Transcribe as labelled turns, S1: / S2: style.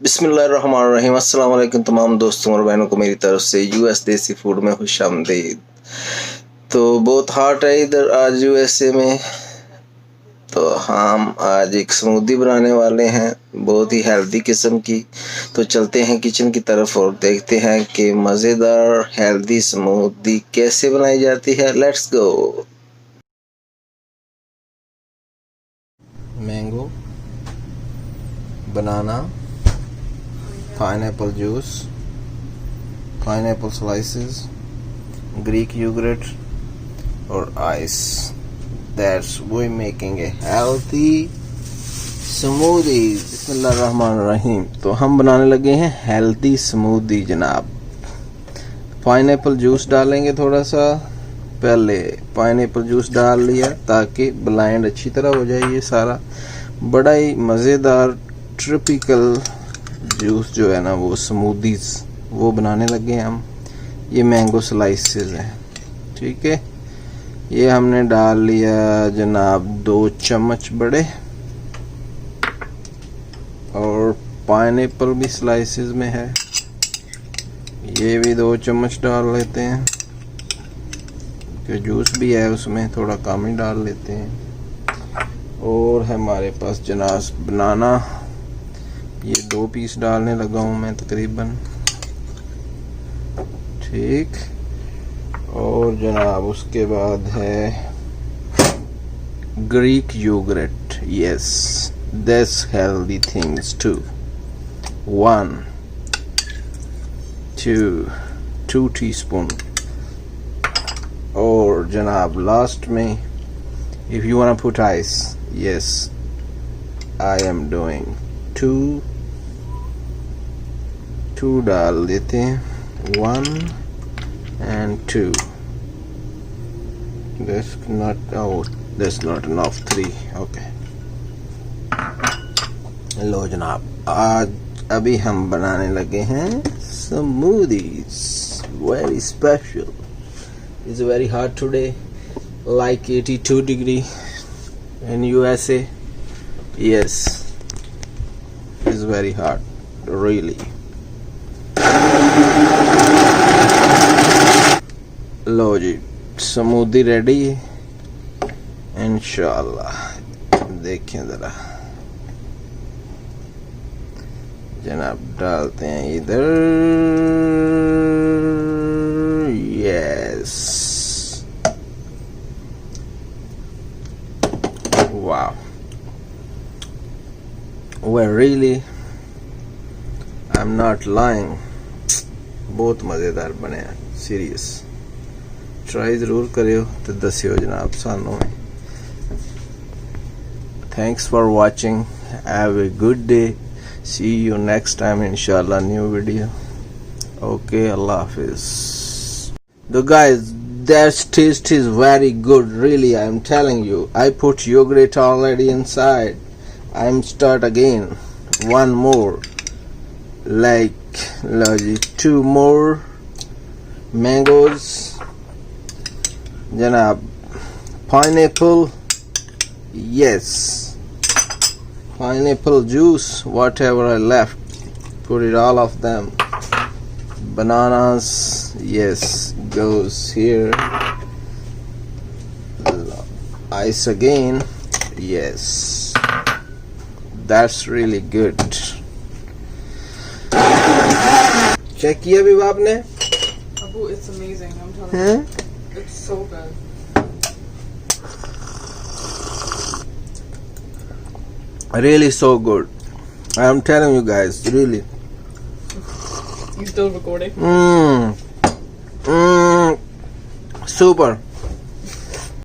S1: बिस्मिल्लाहिर्रहमानिर्रहीम। अस्सलाम वालेकुम तमाम दोस्तों और बहनों को मेरी तरफ से यूएस देसी फूड में खुशामदीद। तो बहुत हॉट है इधर आज यूएसए में, तो हम आज एक स्मूदी बनाने वाले हैं, बहुत ही हेल्दी किस्म की। तो चलते हैं किचन की तरफ और देखते हैं कि मज़ेदार हेल्दी स्मूदी कैसे बनाई जाती है। Let's go. Mango, banana, pineapple juice, pineapple slices, Greek yogurt और ice. That's we making a healthy smoothie. बिस्मिल्लाहिर्रहमानिर्रहीम। तो हम बनाने लगे हैं हेल्दी स्मूदी जनाब। पाइनएप्पल जूस डालेंगे थोड़ा सा। पहले पाइनएप्पल जूस डाल लिया ताकि ब्लाइंड अच्छी तरह हो जाए। ये सारा बड़ा ही मज़ेदार ट्रॉपिकल जूस जो है ना, वो स्मूदीज वो बनाने लगे हैं हम। ये मैंगो स्लाइसेस हैं, ठीक है। ये हमने डाल लिया जनाब 2 चम्मच बड़े, और पाइनएप्पल भी स्लाइसेस में है, ये भी 2 चम्मच डाल लेते हैं। कि जूस भी है उसमें, थोड़ा कम ही डाल लेते हैं। और हमारे पास जनाब बनाना, ये 2 पीस डालने लगा हूँ मैं तकरीबन, ठीक। और जनाब उसके बाद है Greek yogurt, yes that's healthy things too. 1 2 teaspoon. और जनाब लास्ट में if you want put ice, yes I am doing 2 डाल देते हैं, 1 and 2. That's not enough, 3. Okay. लो जनाब, आज अभी हम बनाने लगे हैं smoothies. Very special. It's very hot today, like 82 degree in USA. Yes, it's very hot, really. लो जी, स्मूदी रेडी है इंशाल्लाह। देखें ज़रा जनाब, डालते हैं इधर, यस, वाह, well really I'm not lying, बहुत मज़ेदार बने हैं, सीरियस। ट्राई ज़रूर करियो तो दसियो जनाब सानू। Thanks for watching, have a good day, see you next time इंशाल्लाह, न्यू वीडियो। ओके, अल्लाह हाफिज। The guys, that taste is very good, really, I am telling you. I put yogurt already inside. I'm start again, 1 more, like 2 more mangoes जनाब, pineapple, yes, pineapple juice, whatever I left, put it all of them. Bananas, yes, goes here. Ice again, yes, that's really good. Check किया भी आपने?
S2: Abu, it's amazing, I'm telling you. It's so good.
S1: Really so good. I am telling you guys, really.
S2: You still recording?
S1: Super.